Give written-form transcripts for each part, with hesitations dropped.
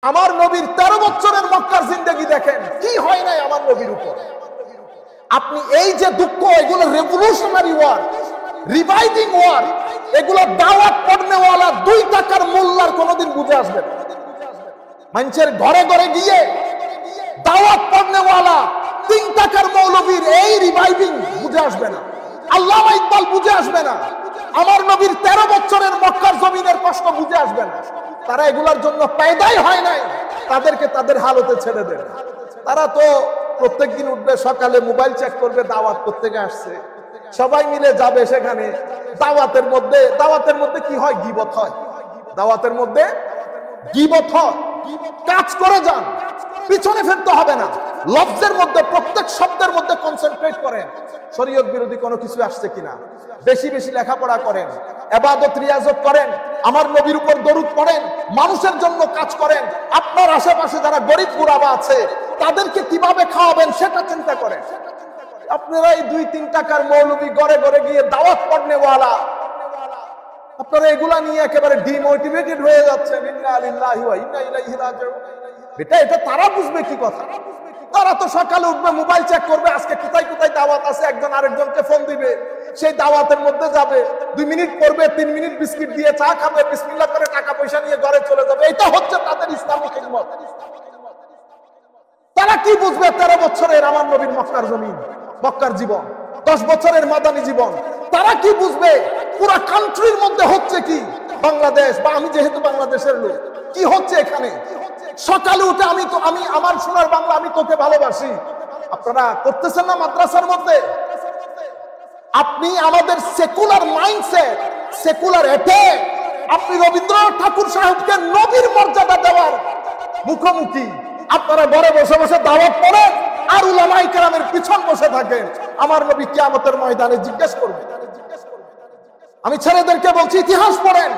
আমার নবীর 13 বছরের মক্কার জিন্দেগি দেখেন, কি হয় নাই আমার নবীর উপর। আপনি এই যে দুঃখ, এগুলো রেভলিউশনারি ওয়ার, রিভাইভিং ওয়ার, এগুলো দাওয়াত পড়নেওয়ালা 2 টাকার মোল্লার কোনোদিন বুঝে আসবে না। মানুষের ঘরে ঘরে গিয়ে দাওয়াত পড়নেওয়ালা 3 টাকার মৌলবীর এই রিভাইভিং বুঝে আসবে না। আল্লামা ইকবাল বুঝে আসবে না। আমার নবীর 13 বছরের মক্কার জমিনের কষ্ট বুঝে আসবে না। তারা এগুলার জন্য পয়দাই হয় নাই। তাদেরকে তাদের হালতে ছেড়ে দেন। তারা তো প্রত্যেকদিন উঠবে, সকালে মোবাইল চেক করবে, দাওয়াত করতে আসছে, সবাই মিলে যাবে সেখানে। দাওয়াতের মধ্যে কি হয়? গীবত হয়। দাওয়াতের মধ্যে গীবত হয়। কাজ করে যান, পিছনে ফেলতে হবে না। লফজের মধ্যে, প্রত্যেক শব্দের মধ্যে কনসেন্ট্রেট করেন। শরীয়ত বিরোধী কোনো কিছু আসছে কিনা, বেশি বেশি লেখাপড়া করেন, ইবাদত রিয়াজত করেন, আমার নবীর উপর দরুদ পড়েন, মানুষের জন্য কাজ করেন। আপনার আশেপাশে যারা গরিব গুরাবা আছে তাদেরকে কিভাবে খাওয়াবেন সেটা চিন্তা করেন। আপনারা এই 2-3 টাকার মৌলবী ঘরে ঘরে গিয়ে দাওয়াত পড়নেওয়ালা, আপনারা এগুলা নিয়ে একেবারে ডিমোটিভেটেড হয়ে যাচ্ছেন। ইন্না লিল্লাহি ওয়া ইন্না ইলাইহি রাজিউন। এটা তারা বুঝবে কি কথা? তারা তো সকালে উঠবে, মোবাইল চেক করবে, আজকে কোথায় কোথায় দাওয়াত আছে, একজন আরেকজনকে ফোন দিবে, সেই দাওয়াতের মধ্যে যাবে, 2 মিনিট পড়বে, 3 মিনিট বিস্কিট দিয়ে চা খাবে, বিসমিল্লাহ করে টাকা পয়সা নিয়ে ঘরে চলে যাবে। এটা হচ্ছে তাদের ইসলামিক খিদমত। তারা কি বুঝবে 13 বছরের আমার নবীর মক্কার জমিন, মক্কার জীবন, 10 বছরের মাদানী জীবন? তারা কি বুঝবে পুরা কান্ট্রির মধ্যে হচ্ছে কি? বাংলাদেশ, বা আমি যেহেতু বাংলাদেশের লোক, কি হচ্ছে এখানে? সকালে উঠে আমি আমার সোনার বাংলা, আমি তোকে ভালোবাসি, আপনারা করতেছেন না মাদ্রাসার মধ্যে? আপনি আমাদের সেকুলার মাইন্ডসেট, সেকুলার অ্যাটাক, আপনি রবীন্দ্রনাথ ঠাকুর সাহেবকে নবীর মর্যাদা দেওয়ার মুখোমুখি। আপনারা ঘরে বসে বসে দাওয়াত পড়েন আর উলামায়ে কেরামের পিছন বসে থাকেন। আমার নবী কিয়ামতের ময়দানে জিজ্ঞেস করবে। আমি ছেলেদেরকে বলছি, ইতিহাস পড়েন।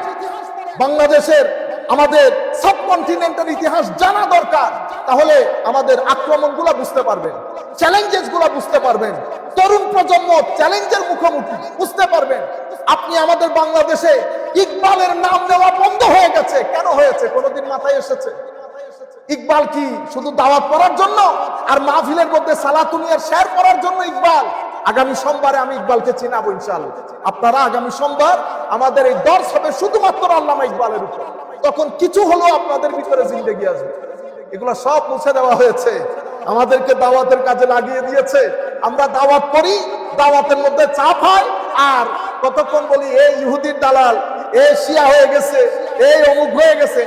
বাংলাদেশের, আমাদের সাবকন্টিনেন্টের ইতিহাস জানা দরকার। তাহলে আমাদের আক্রমণগুলো বুঝতে পারবেন, চ্যালেঞ্জেসগুলো বুঝতে পারবেন, তরুণ প্রজন্ম চ্যালেঞ্জের মুখোমুখি বুঝতে পারবেন। আপনি আমাদের বাংলাদেশে ইকবালের নাম নেওয়া বন্ধ হয়ে গেছে। কেন হয়েছে? কোনোদিন মাথায় এসেছে? ইকবাল কি শুধু দাওয়াত পড়ার জন্য আর মাহফিলের মধ্যে সালাতুনিয়ার শের পড়ার জন্য ইকবাল? আগামী সোমবারে আমি ইকবালকে চিনাবো ইনশাআল্লাহ। আপনারা আগামী সোমবার আমাদের এই দর্শ হবে শুধুমাত্র আল্লামা ইকবালের উপর। তখন কিছু হলো আপনাদের ভিতরে জিন্দেগি আসবে। এগুলো সব মুছে দেওয়া হয়েছে, আমাদেরকে দাওয়াতের কাজে লাগিয়ে দিয়েছে। আমরা দাওয়াত করি, দাওয়াতের মধ্যে চাপ হয়, আর কতক্ষণ বলি এই ইহুদির দালাল, এই শিয়া হয়ে গেছে, এই অমুক হয়ে গেছে।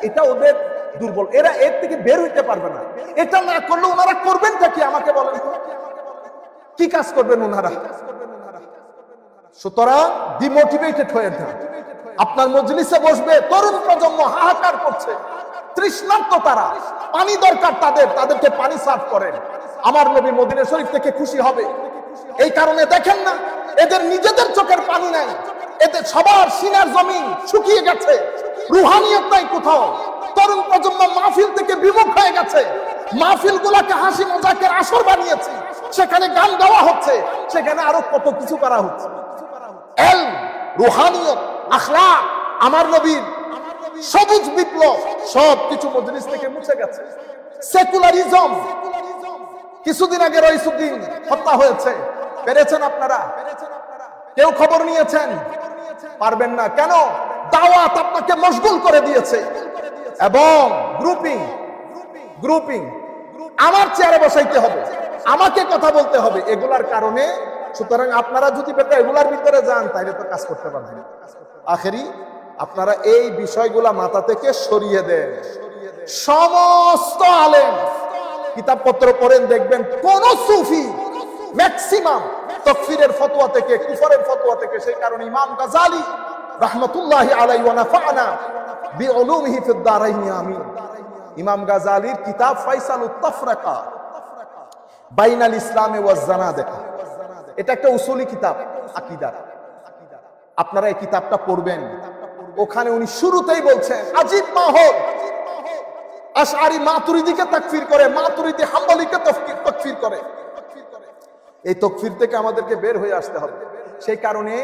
এটা ওদের দুর্বল, এরা এর থেকে বের হইতে পারবে না। এটা না করলে ওনারা করবেনটা কি আমাকে বলেন তো? কি কাজ করবেন ওনারা? সুতরাং ডিমোটিভেটেড হয়ে যান। আপনার মজলিসে বসবে তরুণ প্রজন্ম, হাহাকার করছে, তৃষ্ণার্ত, তারা পানি দরকার তাদেরকে পানি সার্ভ করেন। আমার নবী মদিনা শরীফ থেকে খুশি হবে। এই কারণে দেখেন না, এদের নিজেদের চোখের পানি নাই, এদের সবার সিনার জমিন শুকিয়ে গেছে, রুহানিয়ত নাই কোথাও। তরুণ প্রজন্ম মাহফিল থেকে বিমুখ হয়ে গেছে। মাহফিল গুলাকে হাসি মজাকের আসর বানিয়েছে, সেখানে গান গাওয়া হচ্ছে, সেখানে আরো কত কিছু করা হচ্ছে। ইলম, রুহানিয়ত, আখলাক, আমার নবীর সবুজ বিপ্লব সব কিছু মজলিস থেকে মুছে গেছে। সেকুলারিজম, কিছুদিন আগে রইসুদ্দিন হত্যা হয়েছে, পেরেছেন আপনারা? কেউ খবর নিয়েছেন? পারবেন না। কেন? দাওয়াত আপনাকে মশগুল করে দিয়েছে। এবং গ্রুপিং আমার চেয়ারে বসাইতে হবে, আমাকে কথা বলতে হবে, এগুলার কারণে। সুতরাং আপনারা যদি এগুলার ভিতরে যান তাহলে তো কাজ করতে পারবেন। আখেরি আপনারা এই বিষয়গুলা মাথা থেকে সরিয়ে দেন। সমস্ত আলেম কিতাবপত্র পড়েন, দেখবেন কোন সুফি ম্যাক্সিমাম তাকফিরের ফতোয়া থেকে, কুফরের ফতোয়া থেকে। সেই কারণে ইমাম গাজালি রাহমাতুল্লাহি আলাইহি ওয়া নাফা'না বিউলুমিহি ফিদ দারাইন আমিন। ইমাম গাজালির কিতাব ফাইসালুত তাফরাকা বাইনাল ইসলামে ওয়াজ জানাদিকা, এটা একটা উসুলি কিতাব আকীদার। আপনারা এই কিতাবটা পড়বেন। ওখানে উনি শুরুতেই বলছেন, আজিব মাহল আশআরি মাতুরিদিকে তাকফির করে, মাতুরিদি হাম্বলিকে তাকফির করে। এই তাকফির থেকে আমাদেরকে বের হয়ে আসতে হবে। সেই কারণে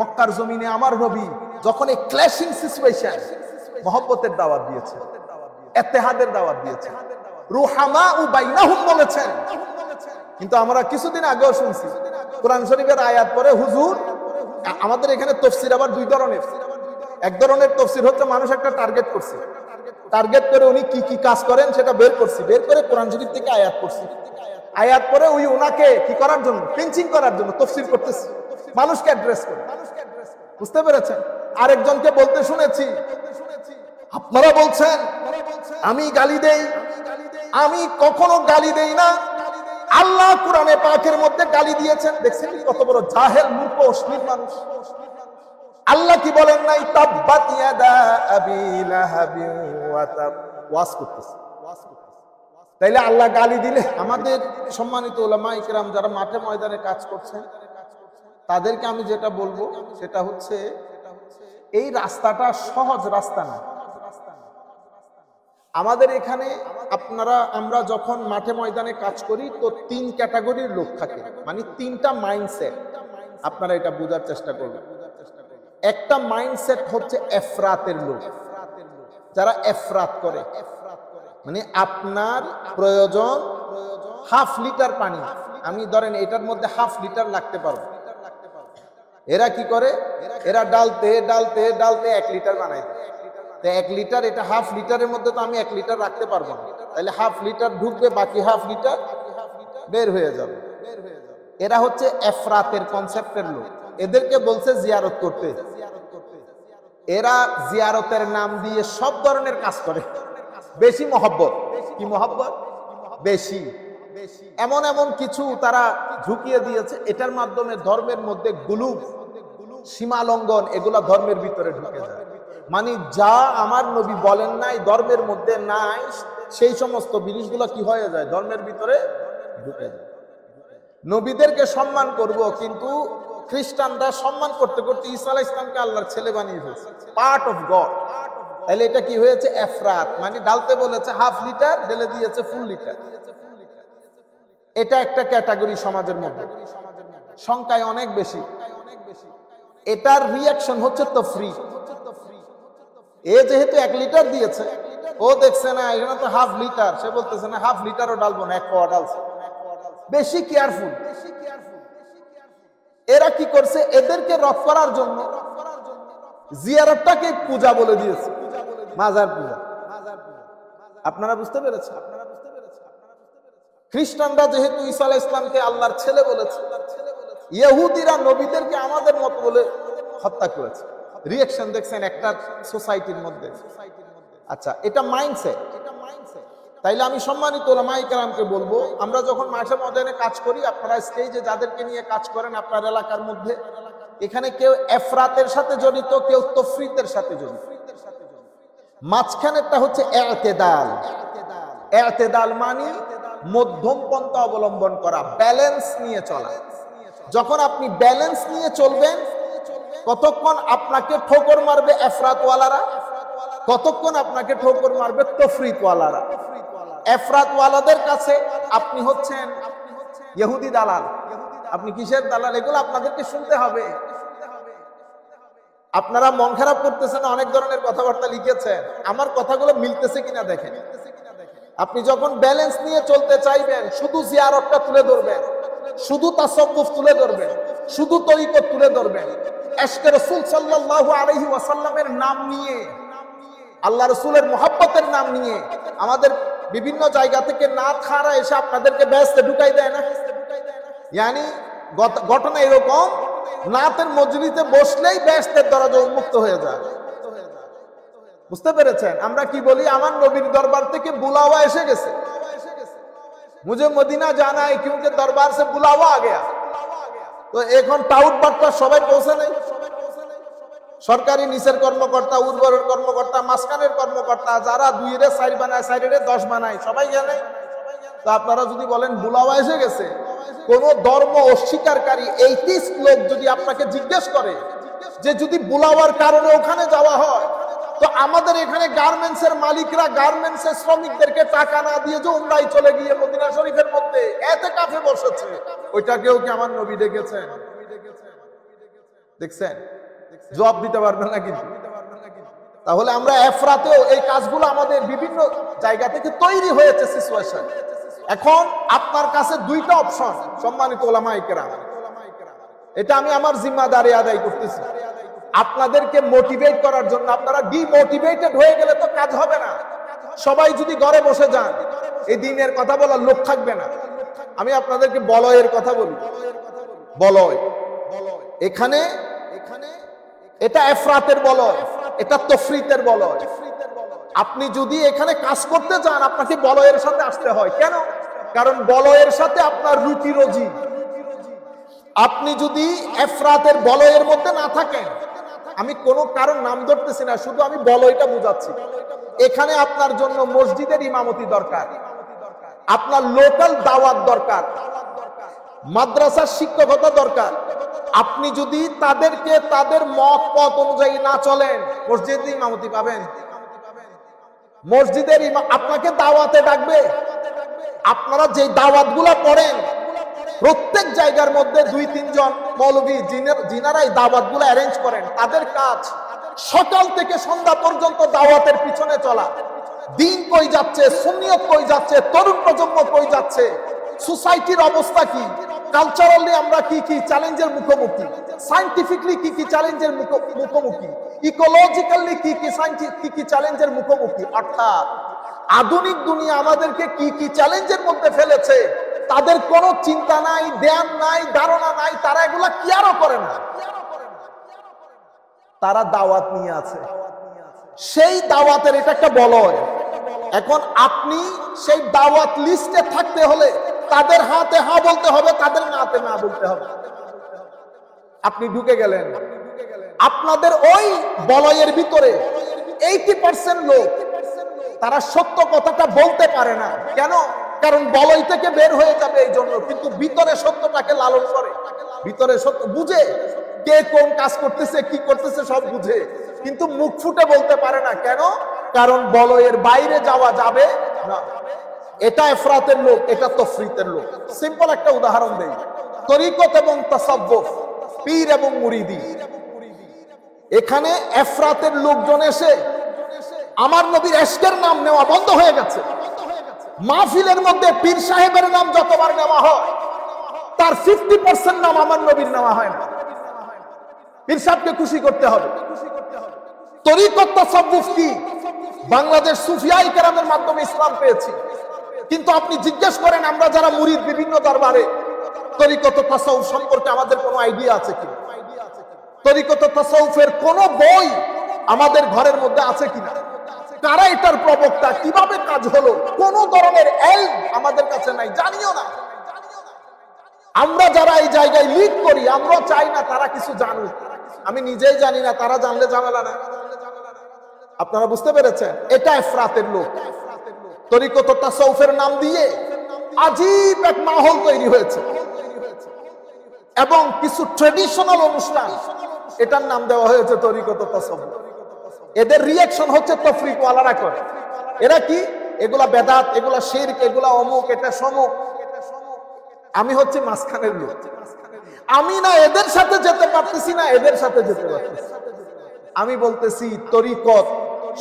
মক্কার জমিনে আমার নবী যখন এই ক্ল্যাশিং সিচুয়েশন, মহব্বতের দাওয়াত দিয়েছে, ইত্তেহাদের দাওয়াত দিয়েছেন, রুহামা উ বাইনাহুম বলেছেন। কিন্তু আমরা কিছুদিন আগেও শুনছি কোরআন শরীফের আয়াত পরে হুজুর, আমাদের এখানে তাফসীর আবার দুই ধরনের। এক ধরনের তাফসীর হচ্ছে মানুষ একটা টার্গেট করছে, টার্গেট করে উনি কি কি কাজ করেন সেটা বের করছি, বের করে কোরআন শরীফ থেকে আয়াত পড়ছি, আয়াত পরে ওই ওনাকে কি করার জন্য, পিঞ্চিং করার জন্য তাফসীর করতেছি, মানুষকে অ্যাড্রেস করে। বুঝতে পেরেছেন? আরেকজনকে বলতে শুনেছি, আপনারা বলছেন আমি গালি দেই, আমি কখনো গালি দেই না, আল্লাহ কোরআনে পাকের মধ্যে গালি দিয়েছেন। দেখছেন কত বড় জাহেল, মূর্খ, অশ্লীল মানুষ। আল্লাহ কি বলেন নাই? তাব্বাত ইয়াদা আবি লাহাবি ওয়া তাব। ওয়াজ করতেছে। তাইলে আল্লাহ গালি দিলে, আমাদের সম্মানিত উলামা ইকরাম যারা মাঠে ময়দানে কাজ করছেন তাদেরকে আমি যেটা বলবো সেটা হচ্ছে, এই রাস্তাটা সহজ রাস্তা না। আমাদের এখানে আমরা যখন মাঠে ময়দানে কাজ করি তো 3 ক্যাটাগরির লোক থাকে, মানে 3টা মাইন্ডসেট। আপনারা এটা বোঝার চেষ্টা করবেন। একটা মাইন্ডসেট হচ্ছে এফরাতের লোক, যারা এফরাত করে, মানে আপনার প্রয়োজন হাফ লিটার পানি, আমি ধরেন এটার মধ্যে হাফ লিটার লাগতে পারবো। এরা কি করে? এরা ডালতে ডালতে ডালতে 1 লিটার বানায়। 1 লিটার, এটা হাফ লিটারের মধ্যে তো আমি 1 লিটার রাখতে পারবো না, তাহলে হাফ লিটার ঢুকবে, বাকি হাফ লিটার বের হয়ে যাবে। এরা হচ্ছে এফরাতের কনসেপ্টের লোক, এদেরকে বলছে জিয়ারত করতে। এরা জিয়ারতের নাম দিয়ে সব ধরনের কাজ করে, বেশি মহব্বত। কি মহব্বত? বেশি। এমন এমন কিছু তারা ঢুকিয়ে দিয়েছে, এটার মাধ্যমে ধর্মের মধ্যে গুলুব, সীমা লঙ্ঘন, এগুলা ধর্মের ভিতরে ঢুকে যায়। মানে যা আমার নবী বলেন নাই, ধর্মের মধ্যে নাই, সেই সমস্ত জিনিসগুলো কি হয়ে যায়? ধর্মের ভিতরে ঢুকে যায়। নবীদেরকে সম্মান করব, কিন্তু খ্রিস্টানরা সম্মান করতে করতে ঈসা আলাইহিস সালামকে আল্লাহর ছেলে বানিয়ে ফেলছে, পার্ট অফ গড। তাহলে এটা কি হয়েছে? এফরাত, মানে ডালতে বলেছে হাফ লিটার, ঢেলে দিয়েছে ফুল লিটার। এটা একটা ক্যাটাগরি সমাজের মধ্যে, সংখ্যায় অনেক বেশি। এটার রিয়াকশন হচ্ছে তফরিক। এ যেহেতু 1 লিটার দিয়েছে, ও দেখছে না এখানে তো হাফ লিটার, সে বলতেছে না হাফ লিটারও ডালবো না, 1 পোয়া ডালছে। বেশি কেয়ারফুল। এরা কি করছে? এদেরকে রদ করার জন্য জিয়ারতটাকে পূজা বলে দিয়েছে, মাজার পূজা। আপনারা বুঝতে পেরেছেন? খ্রিস্টানরা যেহেতু ঈসা আলাইহিস সালামকে আল্লাহর ছেলে বলেছে, ইহুদিরা নবীদেরকে আমাদের মত বলে হত্যা করেছে। রিঅ্যাকশন দেখছেন একটা সোসাইটির মধ্যে। আচ্ছা, এটা মাইন্ডসেট। তাইলে আমি সম্মানিত উলামা ইকরামকে বলবো, আমরা যখন মাঠে ময়দানে কাজ করি, আপনারা স্টেজে যাদেরকে নিয়ে কাজ করেন আপনার এলাকার মধ্যে, এখানে কেউ এফরাতের সাথে জড়িত, কেউ তফরিতের সাথে জড়িত। মাঝখানেরটা হচ্ছে ইতিদাল। ইতিদাল মানে মধ্যম পন্থা অবলম্বন করা, ব্যালেন্স নিয়ে চলা। যখন আপনি ব্যালেন্স নিয়ে চলবেন, কতক্ষণ আপনাকে ঠোকর মারবে এফরাতওয়ালারা, কতক্ষণ আপনাকে ঠোকর মারবে তফরিতওয়ালারা। এফরাতওয়ালাদের কাছে আপনি হচ্ছেন ইহুদি দালাল। আপনি কিসের দালাল? এগুলো আপনাদেরকে শুনতে হবে। আপনারা মন খারাপ করতেছেন, অনেক ধরনের কথাবার্তা লিখেছেন, আমার কথাগুলো মিলতেছে কিনা দেখেন। আপনি যখন ব্যালেন্স নিয়ে চলতে চাইবেন, শুধু জিয়ারতটা তুলে ধরবেন, শুধু তাসাউফ তুলে ধরবেন, শুধু তরিকত তুলে ধরবেন, ইশকে রাসূল সাল্লাল্লাহু আলাইহি ওয়াসাল্লামের নাম নিয়ে, আল্লাহ রাসূলের মুহাব্বতের নাম নিয়ে আমাদের বিভিন্ন জায়গা থেকে নাত খারা এসে আপনাদেরকে ব্যস্তে ঢুকাই দেয় না? ইয়ানি ঘটনা এরকম, নাতের মজলিসে বসলেই ব্যস্তের দরজা উন্মুক্ত হয়ে যায়। বুঝতে পেরেছেন? আমরা কি বলি? আমার নবীর দরবার থেকে বুলাওয়া এসে গেছে, মুঝে মদিনা জানা है क्योंकि दरबार से बुलावा आ गया। তো এখন টাউট বার্তা সবাই পৌঁছে নাই। সরকারি নিচের কর্মকর্তা, উর্বরের কর্মকর্তা, মাঝখানের কর্মকর্তা, যারা 2 এর 4 বানায়, 4 এর 10 বানায়, সবাই জানে। তো আপনারা যদি বলেন বুলাওয়া এসে গেছে, কোন ধর্ম অস্বীকারী 80 লোক যদি আপনাকে জিজ্ঞেস করে যে যদি বুলাওয়ার কারণে ওখানে যাওয়া হয়, তো আমাদের এখানে গার্মেন্টসের মালিকরা গার্মেন্টসের শ্রমিকদেরকে টাকা না দিয়ে যে উমরায় চলে গিয়ে মদিনা শরীফের মধ্যে ইতিকাফে বসেছে, ওইটাকেও কি আমার নবী দেখেছেন? দেখছেন? জবাব দিতে পারবেন না কিন্তু। তাহলে আমরা এফরাতেও এই কাজগুলো আমাদের বিভিন্ন জায়গা থেকে তৈরি হয়েছে সিচুয়েশন। এখন আপনার কাছে দুইটা অপশন, সম্মানিত ওলামায়ে কেরাম, এটা আমি আমার জিম্মাদারি আদায় করতেছি আপনাদেরকে মোটিভেট করার জন্য। আপনারা ডিমোটিভেটেড হয়ে গেলে তো কাজ হবে না। সবাই যদি ঘরে বসে যান, এই দিনের কথা বলার লোক থাকবে না। আমি আপনাদেরকে বলয়ের কথা বলি। বলয় এখানে এটা এফরাতের বলয়, এটা তফরিতের বলয়। আপনি যদি এখানে কাজ করতে যান, আপনাকে বলয়ের সাথে আসতে হয়। কেন? কারণ বলয়ের সাথে আপনার রুটি রুজি। আপনি যদি এফরাতের বলয়ের মধ্যে না থাকেন, আমি কোনো কারণ নাম ধরতেছি না, শুধু আমি বলয়টা বুঝাচ্ছি। এখানে আপনার জন্য মসজিদের ইমামতি দরকার, আপনার লোকাল দাওয়াত দরকার, মাদ্রাসার শিক্ষকতা দরকার। আপনি যদি তাদেরকে তাদের মত পথ অনুযায়ী না চলেন, মসজিদের ইমামতি পাবেন? মসজিদের আপনাকে দাওয়াতে ডাকবে। আপনারা যে দাওয়াতগুলো পড়েন, প্রত্যেক জায়গার মধ্যে 2-3 জন মৌলভী যিনারা এই দাওয়াতগুলো অ্যারেঞ্জ করেন, তাদের কাজ সকাল থেকে সন্ধ্যা পর্যন্ত দাওয়াতের পিছনে চলা। দিন কই যাচ্ছে, সুন্নিয়ত কই যাচ্ছে, তরুণ প্রজন্ম কই যাচ্ছে, সোসাইটির অবস্থা কি, কালচারালি আমরা কি কি চ্যালেঞ্জের মুখোমুখি, সায়েন্টিফিকলি কি কি চ্যালেঞ্জের মুখোমুখি, ইকোলজিক্যালি কি কি চ্যালেঞ্জের মুখোমুখি। অর্থাৎ আধুনিক দুনিয়া আমাদেরকে কি কি চ্যালেঞ্জের মধ্যে ফেলেছে, তাদের কোনো চিন্তা নাই, জ্ঞান নাই, ধারণা নাই। তারা এগুলা কেয়ারও করে না। তারা দাওয়াত নিয়ে আছে, সেই দাওয়াতের এটা একটা বলয়। এখন আপনি সেই দাওয়াত লিস্টে থাকতে হলে তাদের হাতে হা বলতে হবে, তাদের নাতে না বলতে হবে। আপনি ঢুকে গেলেন, আপনাদের ওই বলয়ের ভিতরে 80% লোক তারা সত্য কথাটা বলতে পারে না। কেন? কারণ বলয় থেকে বের হয়ে যাবে এই জন্য। কিন্তু ভিতরে সত্যটাকে লালন করে, ভিতরে সত্য বুঝে, কে কোন কাজ করতেছে, কি করতেছে সব বুঝে, কিন্তু মুখ ফুটে বলতে পারে না। কেন? কারণ বলয়ের বাইরে যাওয়া যাবে না। এটা এফরাতের লোক, এটা তফরিতের লোক। সিম্পল একটা উদাহরণ দেই, তরিকত এবং তাসাব্বুফ, পীর এবং মুরিদি। এখানে এফরাতের লোকজন এসে আমার নবীর এশকের নাম নেওয়া বন্ধ হয়ে গেছে। মাহফিলের মধ্যে পীর সাহেবের নাম যতবার নেওয়া হয়, তার 50% নাম আমার নবীর নেওয়া হয় না। পীর সাহেবকে খুশি করতে হবে। তরিকত তাসাব্বুফ কি? বাংলাদেশ সুফিয়ায়ে কেরামের মাধ্যমে ইসলাম পেয়েছি। কিন্তু আপনি জিজ্ঞেস করেন, আমরা যারা মুরিদ বিভিন্ন দরবারে, তরিকত তাসাউফ সম্পর্কে আমাদের কোনো আইডিয়া আছে কি? তরিকত তাসাউফের কোন বই আমাদের ঘরের মধ্যে আছে কিনা? কারা এটার প্রবক্তা, কিভাবে কাজ হলো, কোন ধরনের এলম আমাদের কাছে নাই, জানিও না। আমরা যারা এই জায়গায় লিড করি, আমরা চাই না তারা কিছু জানুক। আমি নিজেই জানি না, তারা জানলে ঝামেলা না। আপনারা বুঝতে পেরেছেন? এটা এফরাতের লোক। তরিকত তাসাউফের নাম দিয়ে আজীব এক মাহল তৈরি হয়েছে, এবং কিছু ট্রেডিশনাল অনুষ্ঠান এটার নাম দেওয়া হয়েছে তরিকত তাসাউফ। এদের রিঅ্যাকশন হচ্ছে তফরিকওয়ালারা করে। এরা কি? এগুলা বেদাত, এগুলা শিরক, এগুলা অমুক, এটা সমুক। আমি হচ্ছে মাঝখানের লোক। আমি না এদের সাথে যেতে পারতেছি, না এদের সাথে যেতে পারতেছি। আমি বলতেছি তরিকত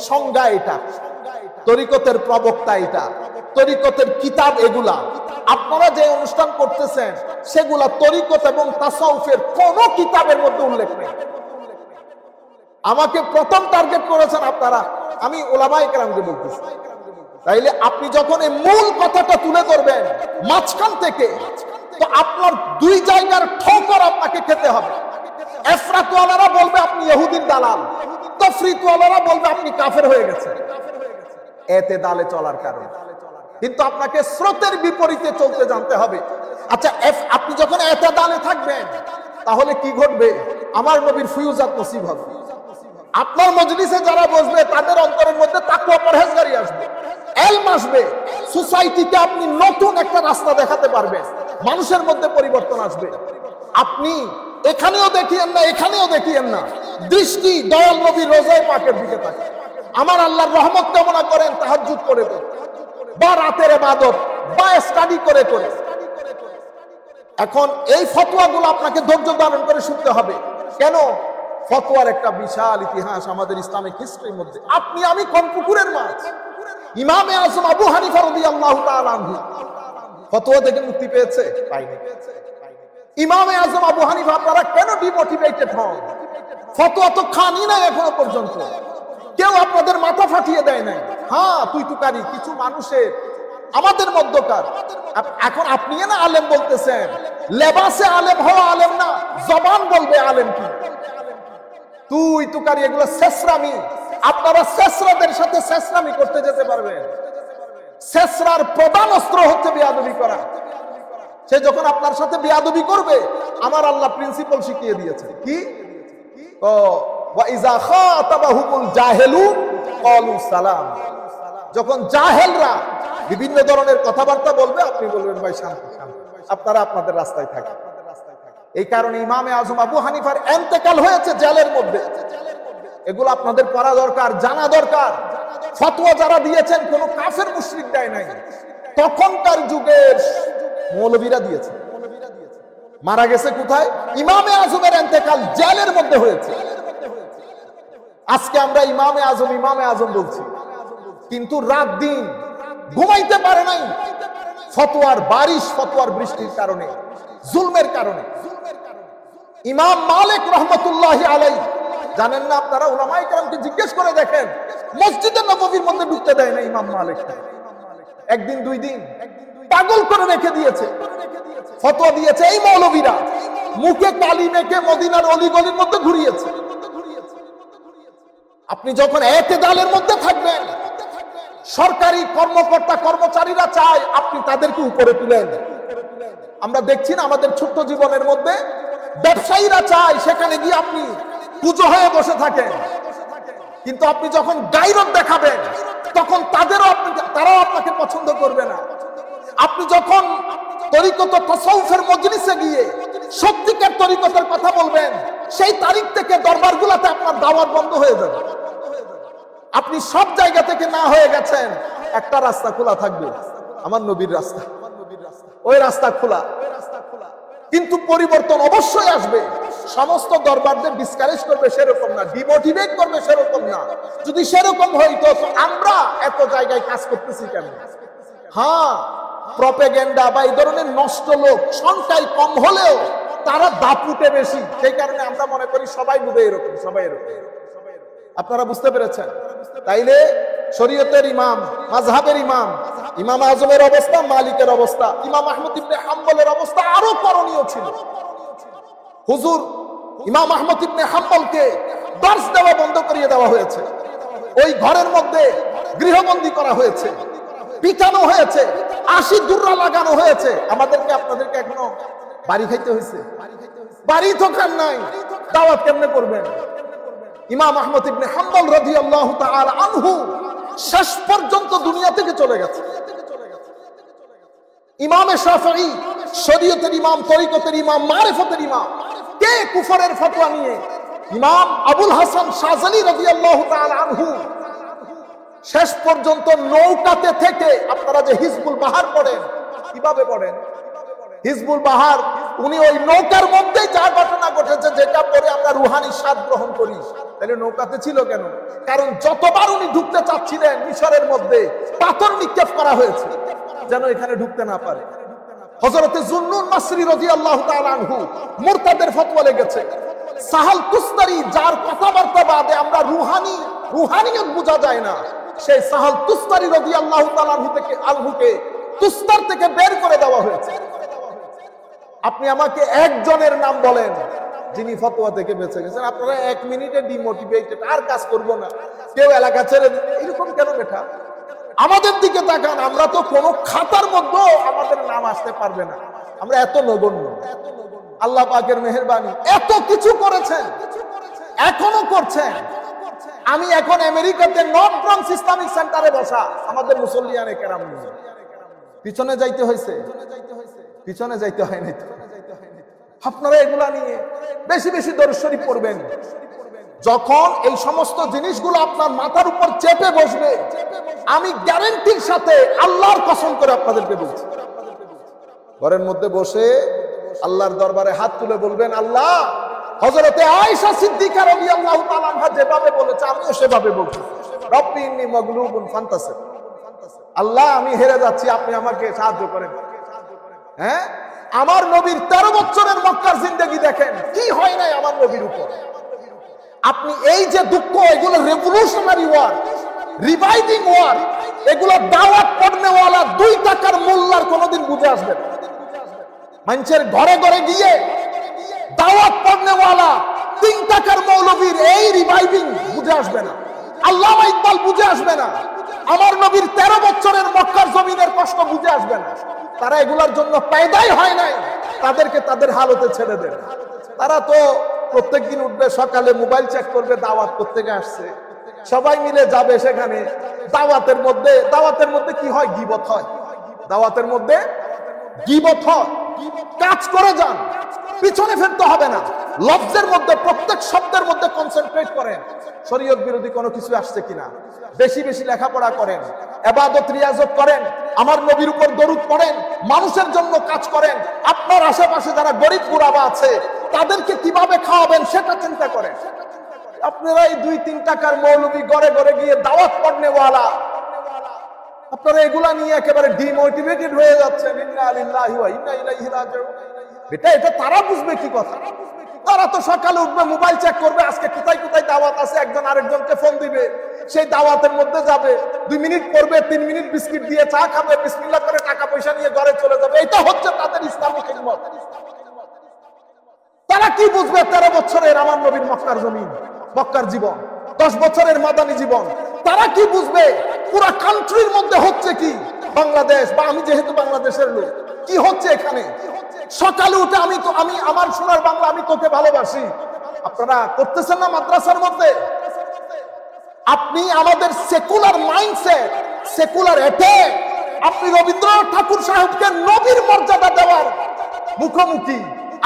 সংজ্ঞা এটা, তরিকতের প্রবক্তা এটা, তরিকতের কিতাব এগুলা। আপনারা যে অনুষ্ঠান করতেছেন সেগুলা তরিকত এবং তাসাউফের কোন কিতাবের মধ্যে উল্লেখ নেই। আমাকে প্রথম টার্গেট করেছেন আপনারা, আমি উলামায়ে কেরামকে বলতেছি। তাইলে আপনি যখন এই মূল কথাটা তুলে ধরবেন মাঝখান থেকে, তো আপনার দুই জায়গার ঠোকর আপনাকে খেতে হবে। এফরাতওয়ালারা বলবে আপনি ইহুদির দালাল, তফরিতওয়ালারা বলবে আপনি কাফের হয়ে গেছেন। এতেদালে চলার কারণে কিন্তু আপনাকে স্রোতের বিপরীতে চলতে জানতে হবে। আচ্ছা, আপনি যখন এতেদালে থাকবেন তাহলে কি ঘটবে? আমার নবীর ফিউজাত নসিব হবে। আপনার মজলিসে যারা বসবে তাদের অন্তরের মধ্যে তাকওয়া পরহেজগারি আসবে, এলম আসবে। সোসাইটিতে আপনি নতুন একটা রাস্তা দেখাতে পারবেন, মানুষের মধ্যে পরিবর্তন আসবে। আপনি এখানেও দেখিয়েন না, এখানেও দেখিয়েন না, দৃষ্টি দয়াল নবীর রোজায়ে পাকের দিকে থাকে। আমার আল্লাহর রহমত কামনা করেন তাহাজ্জুদ করে বা রাতের ইবাদত বা স্টাডি করে করে। এখন এই ফতোয়াগুলো আপনাকে ধৈর্য ধারণ করে শুনতে হবে। কেন? ফতোয়ার একটা বিশাল ইতিহাস আমাদের ইসলামিক হিস্ট্রির মধ্যে। আপনি আমি কোন পুকুরের মাছ? ইমামে আজম আবু হানিফা রাদিয়াল্লাহু তাআলা আনহু ফতোয়া থেকে মুক্তি পেয়েছে? পায়নি। ইমামে আজম আবু হানিফা আপনারা কেন ডিমোটিভেটেড হন? ফতোয়া তো খানি না এখনো পর্যন্ত, কেউ আপনাদের মাথা ফাটিয়ে দেয় নাই। হ্যাঁ, তুই তুকারি কিছু মানুষের আমাদের মধ্যকার। এখন আপনি না আলেম বলতেছেন, লেবাসে আলেম হওয়া আলেম না, জবান বলবে আলেম কি? তুই তুকারি এগুলো শেষরামি। আপনারা শেষরাদের সাথে শেষরামি করতে যেতে পারবেন? শেষরার প্রধান অস্ত্র হচ্ছে বেয়াদবি করা। সে যখন আপনার সাথে বেয়াদবি করবে, আমার আল্লাহ প্রিন্সিপাল শিখিয়ে দিয়েছে কি? ওয়াইজা খাতাবাহুমুল জাহেলুন ক্বালু সালাম। যখন জাহেলরা বিভিন্ন ধরনের কথাবার্তা বলবে, আপনি বলবেন ভাই শান্ত শান্ত, আপনারা আপনাদের রাস্তায় থাকেন। এই কারণে ইমামে আজম আবু হানিফার ইন্তেকাল হয়েছে জেলের মধ্যে। এগুলো আপনাদের পড়া দরকার, জানা দরকার। ফতোয়া যারা দিয়েছেন কোন কাফের মুশরিক দেয় নাই, তখনকার যুগের মৌলবীরা দিয়েছে। মারা গেছে কোথায়? ইমামে আজমের ইন্তেকাল জেলের মধ্যে হয়েছে। আজকে আমরা ইমামে আজম বলছি, কিন্তু রাত দিন ঘুমাইতে পারে নাই ফতোয়ার বারিশ, ফতোয়ার বৃষ্টির কারণে, জুলমের কারণে। ইমাম মালিক রহমতুল্লাহি আলাইহি, জানেন না আপনারা? উলামায়ে কেরামকে জিজ্ঞেস করে দেখেন, মসজিদে নববীর মধ্যে ঢুকতে দেয় না ইমাম মালিক। একদিন দুই দিন পাগল করে রেখে দিয়েছে, ফতোয়া দিয়েছে। এই মৌলবীরা মুখে কালি মেখে মদিনার অলিগলির মধ্যে ঘুরিয়েছে। আপনি যখন এতেদালের মধ্যে থাকবেন, সরকারি কর্মকর্তা কর্মচারীরা চায় আপনি তাদেরকে উপরে তুলেন। আমরা দেখছি না আমাদের ছোট্ট জীবনের মধ্যে, ব্যবসায়ীরা চায় সেখানে গিয়ে আপনি কুজো হয়ে বসে থাকেন। কিন্তু আপনি যখন গায়রত দেখাবেন, তখন তারাও আপনাকে পছন্দ করবে না। আপনি যখন তরিকত তাসাউফের মজলিসে গিয়ে সত্যিকার তরিকতের কথা বলবেন, সেই তারিখ থেকে দরবারগুলোতে আপনার দাওয়াত বন্ধ হয়ে যাবে। আপনি সব জায়গা থেকে না হয়ে গেছেন, একটা রাস্তা খোলা থাকবে, আমার নবীর রাস্তা। ওই রাস্তা খোলা, কিন্তু পরিবর্তন অবশ্যই আসবে। সমস্ত দরবারদের ডিসকারেজ করবে সেরকম না, ডিমোটিভেট করবে সেরকম না। যদি সেরকম হইতো তো আমরা এত জায়গায় কাজ করতেছি কেন? হ্যাঁ, প্রপাগান্ডা বা এই ধরনের নষ্ট লোক সংখ্যায় কম হলেও তারা দাপুটে বেশি, সেই কারণে আমরা মনে করি সবাই বুঝে এরকম, সবাই এরকম। আপনারা বুঝতে পেরেছেন? তাইলে শরীয়তের ইমাম, মাযহাবের ইমাম, ইমাম আজমের অবস্থা, মালিকের অবস্থা, ইমাম আহমদ ইবনে হাম্বলের অবস্থা আরো করণীয় ছিল। হুজুর ইমাম আহমদ ইবনে হাম্বলকে দর্স দেওয়া বন্ধ করিয়ে দেওয়া হয়েছে, ওই ঘরের মধ্যে গৃহবন্দী করা হয়েছে, পিটানো হয়েছে, 80 দুর্রা লাগানো হয়েছে। আমাদেরকে আপনাদেরকে এখনো বাড়ি খাইতে হয়েছে? বাড়ি তো খান নাই, দাওয়াত কেমনে করবেন? ইমাম আহমদ ইবনে হাম্বল রাদিয়াল্লাহু তাআলা আনহু শেষ পর্যন্ত দুনিয়া থেকে চলে গেছে। ইমামে শাফিঈ শরীয়তের ইমাম, তরিকতের ইমাম, মারিফতের ইমাম, কে কুফরের ফতোয়া নিয়ে ইমাম আবুল হাসান শাযলি রাদিয়াল্লাহু তাআলা আনহু শেষ পর্যন্ত নৌকাতে থেকে, আপনারা যে হিজবুল বাহার পড়েন, কিভাবে পড়েন হিজবুল বাহার, উনি ওই নৌকার মধ্যেই যা ঘটনা ঘটেছে যেটা পরে আমরা রুহানি স্বাদ গ্রহণ করি। তাহলে নৌকাতে ছিল কেন? কারণ যতবার উনি ঢুকতে চাচ্ছিলেন মিশরের মধ্যে পাথর নিক্ষেপ করা হয়েছে যেন এখানে ঢুকতে না পারে। হযরতে যুন্নুন মাসরি রাদিয়াল্লাহু তাআলা আনহু মুরতাদের ফতোয়া লেগেছে। সাহাল তুস্তারি, যার কথাবার্তা বাদে আমরা রুহানিয়ত বোঝা যায় না, সেই সাহাল তুস্তারি রাদিয়াল্লাহু তাআলা আনহুকে তুস্তার থেকে বের করে দেওয়া হয়েছে। আপনি আমাকে একজনের নাম বলেন যিনি ফতোয়া থেকে বেঁচে গেছেন। আপনারা 1 মিনিটে ডিমোটিভেটেড, আর কাজ করব না, কেউ এলাকা ছেড়ে দিন, এরকম কেন বেটা? আমাদের দিকে তাকান, আমরা তো কোনো খাতার মধ্যে আমাদের নাম আসতে পারবে না, আমরা এত নগণ্য। আল্লাহ পাকের মেহেরবানি, এত কিছু করেছেন, এখনো করছেন। আমি এখন আমেরিকাতে নর্থ ব্রঙ্কস ইসলামিক সেন্টারে বসা, আমাদের মুসল্লিয়ানে কেরাম নিয়ে পিছনে যাইতে হয়েছে, পিছনে যাইতে হয় নাই তো। আপনারা এগুলা নিয়ে বেশি বেশি দরুদ শরীফ পড়বেন। যখন এই সমস্ত জিনিসগুলো আপনার মাথার উপর চেপে বসবে, আমি গ্যারান্টির সাথে আল্লাহর কসম করে আপনাদেরকে বলছি, ঘরের মধ্যে বসে আল্লাহর দরবারে হাত তুলে বলবেন, আল্লাহ হযরতে আয়েশা সিদ্দিকা রাদিয়াল্লাহু তাআলা আনহা যেভাবে বলেছে আমিও সেভাবে বলছি, রব্বি ইন্নী মাগলুবুন ফান্তাসির, আল্লাহ আমি হেরে যাচ্ছি, আপনি আমাকে সাহায্য করেন। হ্যাঁ, আমার নবীর 13 বছরের মক্কার জিন্দেগি দেখেন, কি হয় নাই আমার নবীর উপর। আপনি এই যে দুঃখ, এগুলো রেভলিউশনারি ওয়ার, রিভাইভিং ওয়ার, এগুলো দাওয়াত পড়নেওয়ালা 2 টাকার মোল্লার কোনোদিন বুঝে আসবে না। মানুষের ঘরে ঘরে গিয়ে দাওয়াত পড়নেওয়ালা 3 টাকার মৌলবীর এই রিভাইভিং বুঝে আসবে না। আল্লামা ইকবাল বুঝে আসবে না। আমার নবীর 13 বছরের মক্কার জমিনের কষ্ট বুঝে আসবে না। তারা এগুলার জন্য পয়দাই হয় নাই, তাদেরকে তাদের হালতে ছেড়ে দেন। তারা তো প্রত্যেকদিন উঠবে সকালে, মোবাইল চেক করবে, দাওয়াত করতে আসছে, সবাই মিলে যাবে সেখানে। দাওয়াতের মধ্যে কি হয়? গীবত হয়। দাওয়াতের মধ্যে গীবত হয়। কাজ করে যান, পিছনে ফিরতে হবে না। লফজের মধ্যে, প্রত্যেক শব্দের মধ্যে কনসেন্ট্রেট করেন, শরীয়ত বিরোধী কোনো কিছু আসছে কিনা। বেশি বেশি লেখাপড়া করেন, ইবাদত রিয়াজত করেন, আমার নবীর উপর দরুদ পড়েন, মানুষের জন্য কাজ করেন। আপনার আশেপাশে যারা গরিব গুরাবা আছে তাদেরকে কিভাবে খাওয়াবেন সেটা চিন্তা করেন। আপনারা এই 2-3 টাকার মৌলবী ঘরে ঘরে গিয়ে দাওয়াত পড়নেওয়ালা, আপনারা এগুলা নিয়ে একেবারে ডিমোটিভেটেড হয়ে যাচ্ছেন। ইন্না লিল্লাহি ওয়া ইন্না ইলাইহি রাজিউন। এটা তারা বুঝবে কি কথা? তারা তো সকালে উঠবে, মোবাইল চেক করবে, আজকে কোথায় কোথায় দাওয়াত আছে, একজন আরেকজনকে ফোন দিবে, সেই দাওয়াতের মধ্যে যাবে, 2 মিনিট পড়বে, 3 মিনিট বিস্কিট দিয়ে চা খাবে, বিসমিল্লাহ করে টাকা পয়সা নিয়ে ঘরে চলে যাবে। এটা হচ্ছে তাদের ইসলামী খিদমত। তারা কি বুঝবে 13 বছরের আমার নবীর মক্কার জমিন, মক্কার জীবন, 10 বছরের মাদানী জীবন? তারা কি বুঝবে পুরো কান্ট্রির মধ্যে হচ্ছে কি? বাংলাদেশ, বা আমি যেহেতু বাংলাদেশের লোক, কি হচ্ছে এখানে? সকালে উঠে আমি আমার সোনার বাংলা, আমি তোকে ভালোবাসি, আপনারা করতেছেন না মাদ্রাসার মধ্যে? আপনি আমাদের সেকুলার মাইন্ডসেট, সেকুলার অ্যাটাক, আপনি রবীন্দ্রনাথ ঠাকুর সাহেবকে নবীর মর্যাদা দেওয়ার মুখোমুখি।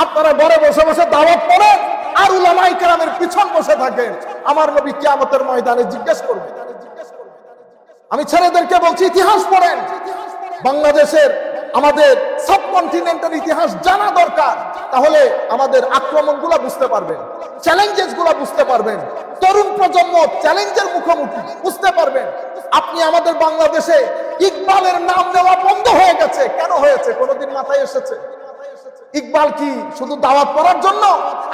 আপনারা ঘরে বসে বসে দাওয়াত পড়েন আর উলামায়ে কেরামের পিছন বসে থাকেন। আমার নবী কিয়ামতের ময়দানে জিজ্ঞেস করবে। আমি ছেলেদেরকে বলছি, ইতিহাস পড়েন। বাংলাদেশের, আমাদের সাবকন্টিনেন্টের ইতিহাস জানা দরকার। তাহলে আমাদের আক্রমণগুলো বুঝতে পারবেন, চ্যালেঞ্জেসগুলো বুঝতে পারবেন, তরুণ প্রজন্ম চ্যালেঞ্জের মুখোমুখি বুঝতে পারবেন। আপনি আমাদের বাংলাদেশে ইকবালের নাম নেওয়া বন্ধ হয়ে গেছে। কেন হয়েছে? কোনদিন মাথায় এসেছে? ইকবাল কি শুধু দাওয়াত পড়ার জন্য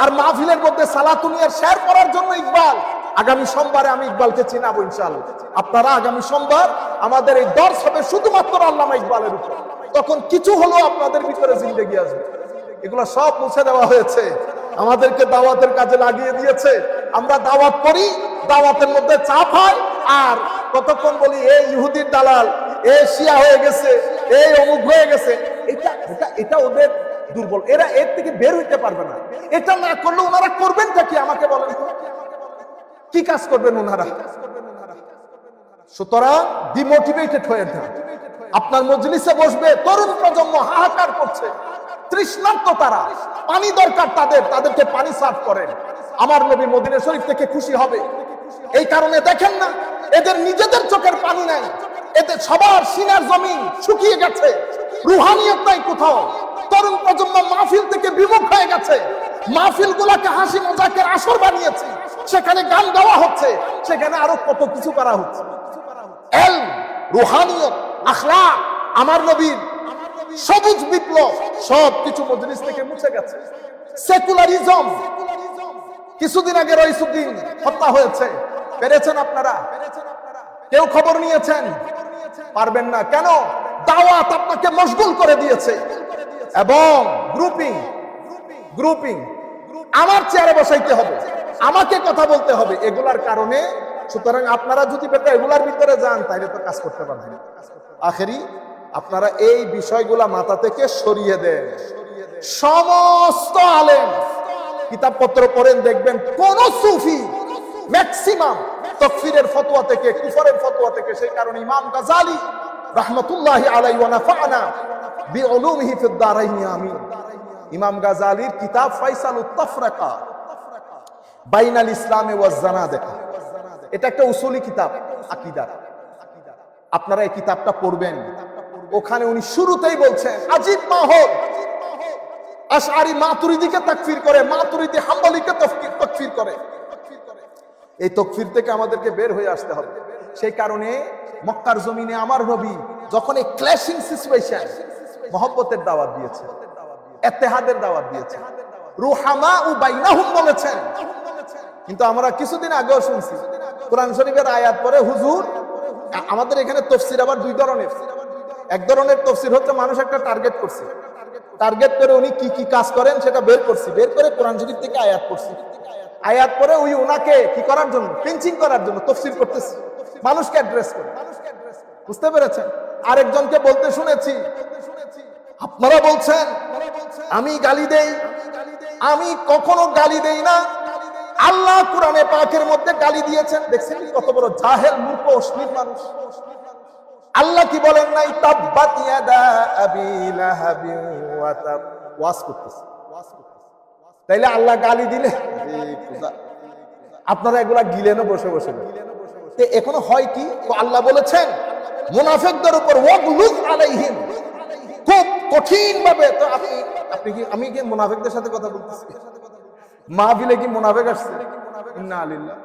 আর মাহফিলের মধ্যে সালাতুনিয়ার শের পড়ার জন্য ইকবাল? আগামী সোমবারে আমি ইকবালকে চিনাবো ইনশাআল্লাহ। আপনারা আগামী সোমবার আমাদের এই দর্স হবে শুধুমাত্র আল্লামা ইকবালের উপর। তখন কিছু হলো আপনাদের ভিতরে জিন্দেগি আসবে। এগুলো সব মুছে দেওয়া হয়েছে, আমাদেরকে দাওয়াতের কাজে লাগিয়ে দিয়েছে। আমরা দাওয়াত করি, দাওয়াতের মধ্যে চাপ হয়, আর কতক্ষণ বলি এই ইহুদির দালাল, এ শিয়া হয়ে গেছে, এই অমুক হয়ে গেছে। এটা ওদের দুর্বল, এরা এর থেকে বের হইতে পারবে না। এটা না করলে ওনারা করবেনটা কি? আমাকে বলেন তো, কি কাজ করবেন ওনারা? সুতরাং ডিমোটিভেটেড হয়ে যান। আপনার মজলিসে বসবে তরুণ প্রজন্ম, হাহাকার করছে, তৃষ্ণার্ত, তারা পানি দরকার তাদেরকে পানি সার্ভ করেন। আমার নবী মদিনা শরীফ থেকে খুশি হবে। এই কারণে দেখেন না, এদের নিজেদের চোখের পানি নাই, এদের সবার সিনার জমিন শুকিয়ে গেছে, রুহানিয়ত নাই কোথাও। তরুণ প্রজন্ম মাহফিল থেকে বিমুখ হয়ে গেছে। মাহফিল গুলাকে হাসি মজাকের আসর বানিয়েছে, সেখানে গান গাওয়া হচ্ছে, সেখানে আরো কত কিছু করা হচ্ছে। ইলম, রুহানিয়ত, আখলাক, আমার নবীর সবুজ বিপ্লব সব কিছু মজলিস থেকে মুছে গেছে। সেকুলারিজম, কিছুদিন আগে রইসুদ্দিন হত্যা হয়েছে, পেরেছেন আপনারা? কেউ খবর নিয়েছেন? পারবেন না। কেন? দাওয়াত আপনাকে মশগুল করে দিয়েছে। এবং গ্রুপিং আমার চেয়ারে বসাইতে হবে, আমাকে কথা বলতে হবে, এগুলার কারণে। সুতরাং আপনারা যদি এগুলার ভিতরে যান তাহলে তো কাজ করতে পারবেন। আখেরি আপনারা এই বিষয়গুলা মাথা থেকে সরিয়ে দেন। সমস্ত আলেম কিতাবপত্র পড়েন, দেখবেন কোন সুফি ম্যাক্সিমাম তাকফিরের ফতোয়া থেকে, কুফরের ফতোয়া থেকে। সেই কারণে ইমাম গাজালি রাহমাতুল্লাহি আলাইহি ওয়া নাফা'না বিউলুমিহি ফিদ দারাইন আমিন। ইমাম গাজালির কিতাব ফাইসালুত তাফরাকা বাইনাল ইসলামে ওয়াজ জানাদিকা, এটা একটা উসুলি কিতাব আকীদার। আপনারা এই কিতাবটা পড়বেন। ওখানে উনি শুরুতেই বলছেন, আজিব মাহল, আশআরি মাতুরিদিকে তাকফির করে, মাতুরিদি হাম্বলিকে তাকফির করে। এই তাকফির থেকে আমাদেরকে বের হয়ে আসতে হবে। সেই কারণে মক্কার জমিনে আমার নবী যখন এই ক্ল্যাশিং সিচুয়েশন, মহব্বতের দাওয়াত দিয়েছে, ইত্তেহাদের দাওয়াত দিয়েছে, রুহামা ও বাইনাহুম বলেছেন। কিন্তু আমরা কিছুদিন আগেও শুনছি কোরআন শরীফের আয়াত পরে হুজুর, আমাদের এখানে তাফসীর আবার দুই ধরনের। এক ধরনের তাফসীর হচ্ছে মানুষ একটা টার্গেট করছে, টার্গেট করে উনি কি কি কাজ করেন সেটা বের করছি, বের করে কোরআন শরীফ থেকে আয়াত পড়ছি, আয়াত পরে ওই ওনাকে কি করার জন্য, পিঞ্চিং করার জন্য তাফসীর করতেছি, মানুষকে অ্যাড্রেস করে। বুঝতে পেরেছেন? আরেকজনকে বলতে শুনেছি, আপনারা বলছেন আমি গালি দেই, আমি কখনো গালি দেই না, আল্লাহ কোরআনে পাকের মধ্যে গালি দিয়েছেন। দেখছেন কত বড় জাহেল, মূর্খ, অশ্লীল মানুষ। আল্লাহ কি বলেন নাই? তাব্বাত ইয়াদা আবি লাহাবি ওয়া তাব। ওয়াজ করতেছে। তাইলে আল্লাহ গালি দিলে আপনারা এগুলা গিলেনও বসে বসে। এখনো হয় কি? আল্লাহ বলেছেন মুনাফিকদের উপর ওয়াগলুজ আলাইহিম, খুব কঠিন ভাবে। তো আপনি কি, আমি কি মুনাফিকদের সাথে কথা বলতেছি? মাহফিলে কি মুনাফিক আসছে? ইন্না লিল্লাহ।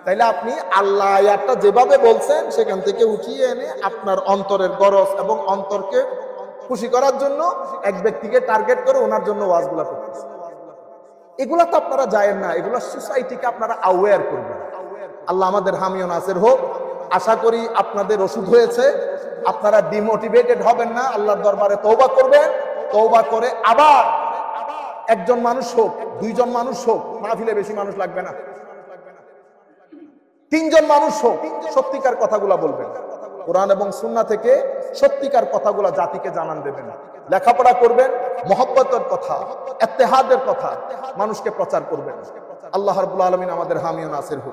তাইলে আপনি আল্লাহ আয়াতটা যেভাবে বলছেন সেখান থেকে উঠিয়ে এনে আপনার অন্তরের গরজ এবং অন্তরকে খুশি করার জন্য এক ব্যক্তিকে টার্গেট করে ওনার জন্য ওয়াজগুলা করতেছেন। এগুলা তো আপনারা জানেন না, এগুলা সোসাইটিকে আপনারা অ্যাওয়্যার করবেন। আল্লাহ আমাদের হামিও নাসির হোক। আশা করি আপনাদের ওষুধ হয়েছে, আপনারা ডিমোটিভেটেড হবেন না, আল্লাহর দরবারে তওবা করবেন। তওবা করে আবার একজন মানুষ হোক, দুইজন মানুষ হোক, মাহফিলে বেশি মানুষ লাগবে না, তিনজন মানুষ হোক, সত্যিকার কথাগুলা বলবেন। কোরআন এবং সুন্নাহ থেকে সত্যিকার কথাগুলা জাতিকে জানান দেবেন। লেখাপড়া করবেন, মহব্বতের কথা, ইত্তেহাদের কথা মানুষকে প্রচার করবেন। আল্লাহ রাব্বুল আলামিন আমাদের হামিও নাসির হোক।